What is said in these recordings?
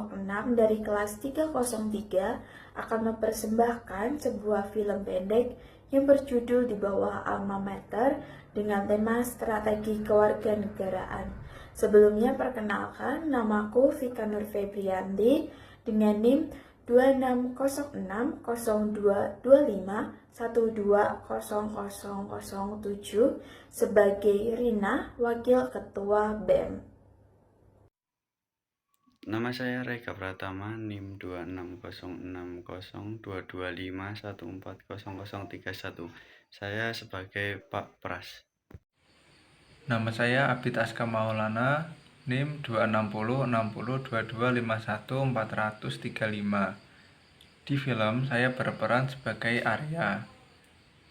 kelompok 6 dari kelas 303 akan mempersembahkan sebuah film pendek yang berjudul Di Bawah Alma Mater dengan tema strategi kewarganegaraan. Sebelumnya perkenalkan, namaku Vika Nur Febrianti dengan NIM 26060225120007 sebagai Rina, Wakil Ketua BEM. Nama saya Rega Pratama, NIM 26060225140031. Saya sebagai Pak Pras. Nama saya Abid Aska Maulana, NIM 2606022514035. Di film saya berperan sebagai Arya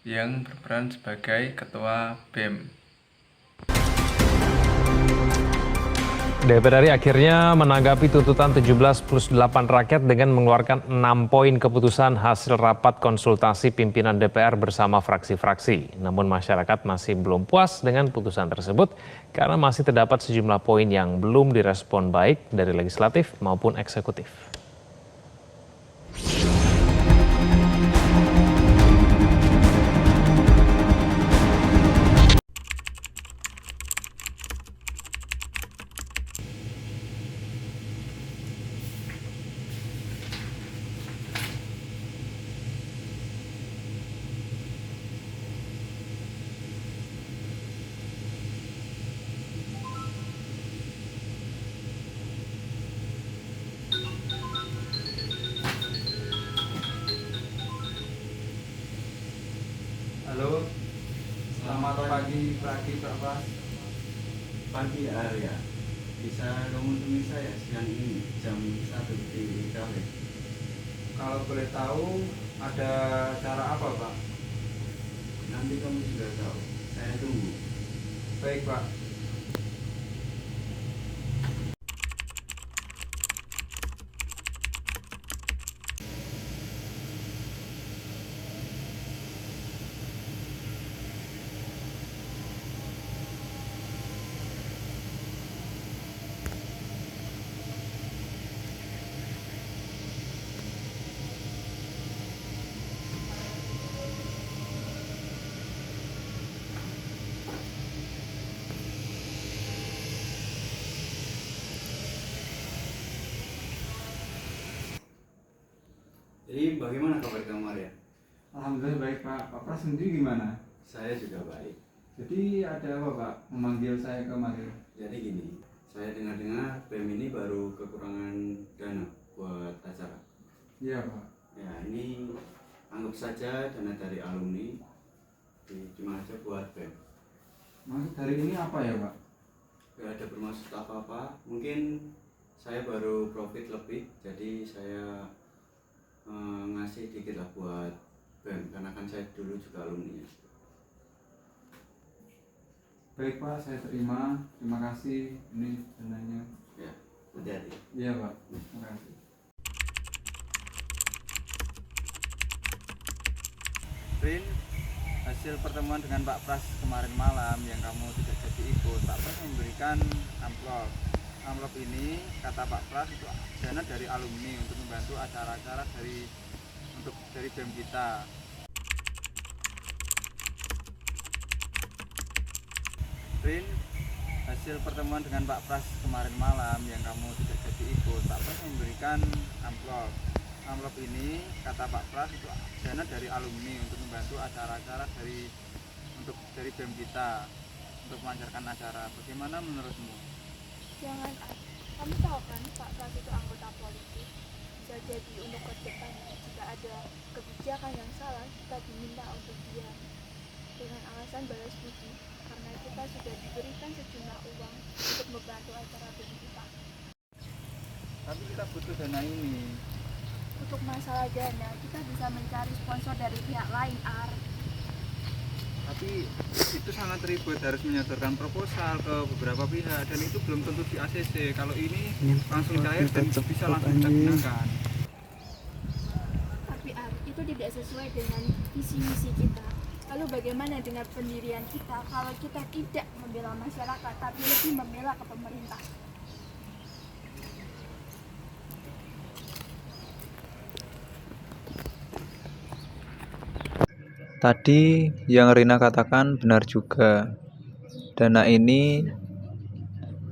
yang berperan sebagai Ketua BEM. DPR RI akhirnya menanggapi tuntutan 17+8 rakyat dengan mengeluarkan 6 poin keputusan hasil rapat konsultasi pimpinan DPR bersama fraksi-fraksi. Namun masyarakat masih belum puas dengan putusan tersebut karena masih terdapat sejumlah poin yang belum direspon baik dari legislatif maupun eksekutif. Halo, selamat pagi Pak Pras. Pagi Arya, bisa kamu temui saya siang ini jam 1 di kafe. Kalau boleh tahu, ada cara apa Pak? Nanti kamu sudah tahu, saya tunggu. Baik Pak. Jadi bagaimana kabar kamu Arya? Alhamdulillah baik Pak. Pak Pras sendiri gimana? Saya juga baik. Jadi ada apa Pak memanggil saya kemari? Jadi gini, saya dengar-dengar BEM ini baru kekurangan dana buat acara. Iya Pak. Ya ini anggap saja dana dari alumni, cuma aja buat BEM. Maksud hari ini apa ya Pak? Gak ada bermaksud apa-apa, mungkin saya baru profit lebih, jadi saya ngasih dikit lah buat BEM, karena kan saya dulu juga alumni. Baik Pak, saya terima. Terima kasih. Ini dananya. Ya, hati-hati. Iya Pak. Terima kasih. Rin, hasil pertemuan dengan Pak Pras kemarin malam yang kamu tidak jadi ikut, Pak Pras memberikan amplop. Amplop ini kata Pak Pras itu dana dari alumni untuk membantu acara-acara dari BEM kita. Rin, hasil pertemuan dengan Pak Pras kemarin malam yang kamu tidak jadi ikut, Pak Pras memberikan amplop. Amplop ini kata Pak Pras itu dana dari alumni untuk membantu acara-acara dari BEM kita untuk melancarkan acara. Bagaimana menurutmu? Jangan, kamu tahu kan Pak Pras itu anggota politik. Bisa jadi untuk ke depannya jika ada kebijakan yang salah, kita diminta untuk diam dengan alasan balas budi, karena kita sudah diberikan sejumlah uang untuk membantu acara BEM kita. Tapi kita butuh dana ini. Untuk masalah dana, kita bisa mencari sponsor dari pihak lain, Tapi itu sangat ribet, harus menyodorkan proposal ke beberapa pihak dan itu belum tentu di ACC. Kalau ini langsung cair dan bisa langsung kita gunakan. Tapi itu tidak sesuai dengan visi misi kita. Lalu bagaimana dengan pendirian kita kalau kita tidak membela masyarakat tapi lebih membela ke pemerintah? Tadi yang Rina katakan benar juga. Dana ini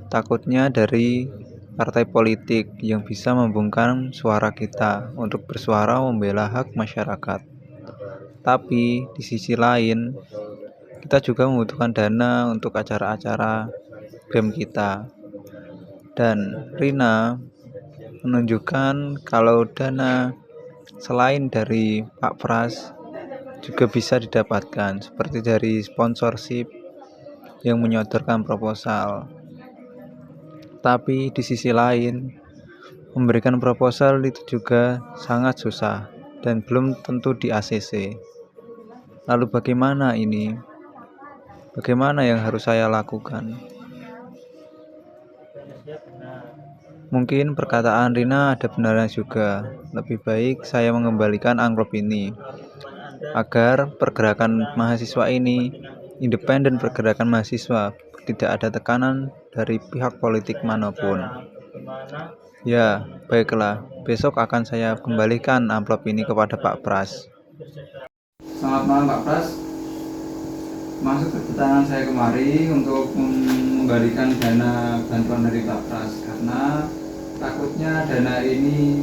takutnya dari partai politik yang bisa membungkam suara kita untuk bersuara membela hak masyarakat. Tapi di sisi lain, kita juga membutuhkan dana untuk acara-acara BEM kita. Dan Rina menunjukkan kalau dana selain dari Pak Pras juga bisa didapatkan, seperti dari sponsorship yang menyodorkan proposal. Tapi di sisi lain, memberikan proposal itu juga sangat susah dan belum tentu di ACC. Lalu bagaimana ini? Bagaimana yang harus saya lakukan? Mungkin perkataan Rina ada benarnya juga. Lebih baik saya mengembalikan amplop ini agar pergerakan mahasiswa ini independen, pergerakan mahasiswa tidak ada tekanan dari pihak politik manapun. Ya, baiklah. Besok akan saya kembalikan amplop ini kepada Pak Pras. Selamat malam Pak Pras. Masuk kedatangan saya kemari untuk mengembalikan dana bantuan dari Pak Pras karena takutnya dana ini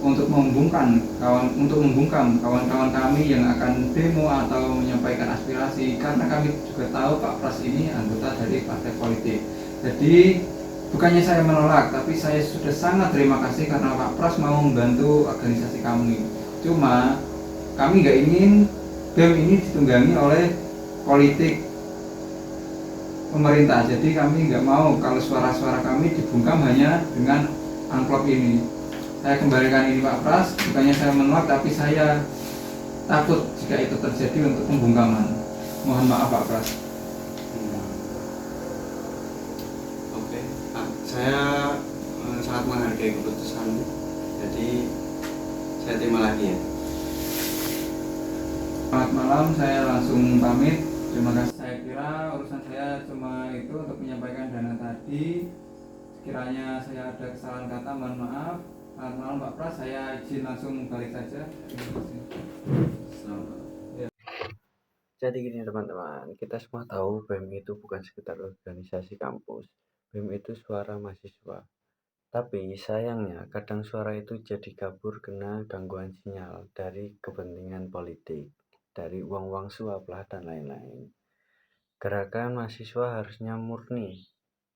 untuk membungkam kawan-kawan kami yang akan demo atau menyampaikan aspirasi, karena kami juga tahu Pak Pras ini anggota dari partai politik. Jadi bukannya saya menolak, tapi saya sudah sangat terima kasih karena Pak Pras mau membantu organisasi kami. Cuma kami nggak ingin BEM ini ditunggangi oleh politik pemerintah. Jadi kami nggak mau kalau suara-suara kami dibungkam hanya dengan amplop ini. Saya kembalikan ini Pak Pras, bukannya saya menolak, tapi saya takut jika itu terjadi untuk pembungkaman. Mohon maaf Pak Pras. Oke, saya sangat menghargai keputusanmu. Jadi saya terima lagi ya. Selamat malam, saya langsung pamit. Terima kasih. Saya kira urusan saya cuma itu untuk menyampaikan dana tadi. Sekiranya saya ada kesalahan kata, mohon maaf. Selamat malam Pak Pras, saya izin langsung balik saja. Terima kasih. Selamat. Jadi gini teman-teman, kita semua tahu BEM itu bukan sekedar organisasi kampus. BEM itu suara mahasiswa. Tapi sayangnya kadang suara itu jadi kabur kena gangguan sinyal dari kepentingan politik, dari uang-uang suap lah dan lain-lain. Gerakan mahasiswa harusnya murni,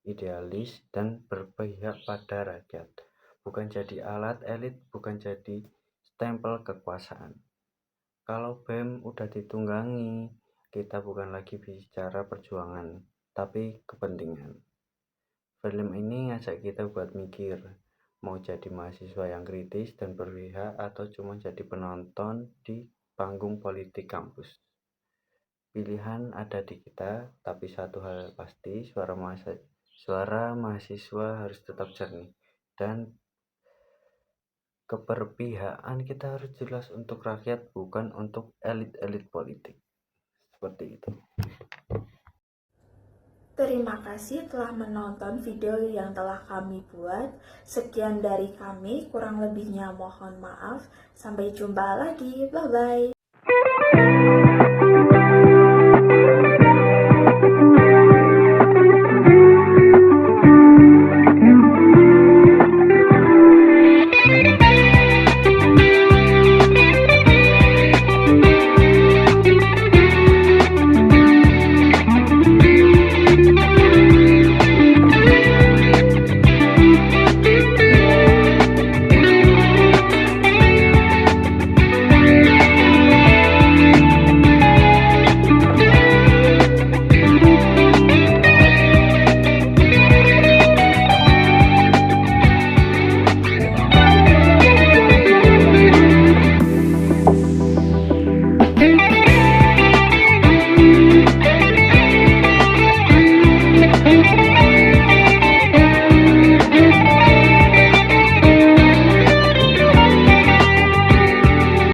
idealis, dan berpihak pada rakyat. Bukan jadi alat elit, bukan jadi stempel kekuasaan. Kalau BEM udah ditunggangi, kita bukan lagi bicara perjuangan, tapi kepentingan. Film ini ngajak kita buat mikir, mau jadi mahasiswa yang kritis dan berpihak atau cuma jadi penonton di panggung politik kampus. Pilihan ada di kita, tapi satu hal pasti, suara mahasiswa harus tetap jernih dan keberpihakan kita harus jelas untuk rakyat, bukan untuk elit-elit politik. Seperti itu. Terima kasih telah menonton video yang telah kami buat. Sekian dari kami, kurang lebihnya mohon maaf. Sampai jumpa lagi. Bye-bye.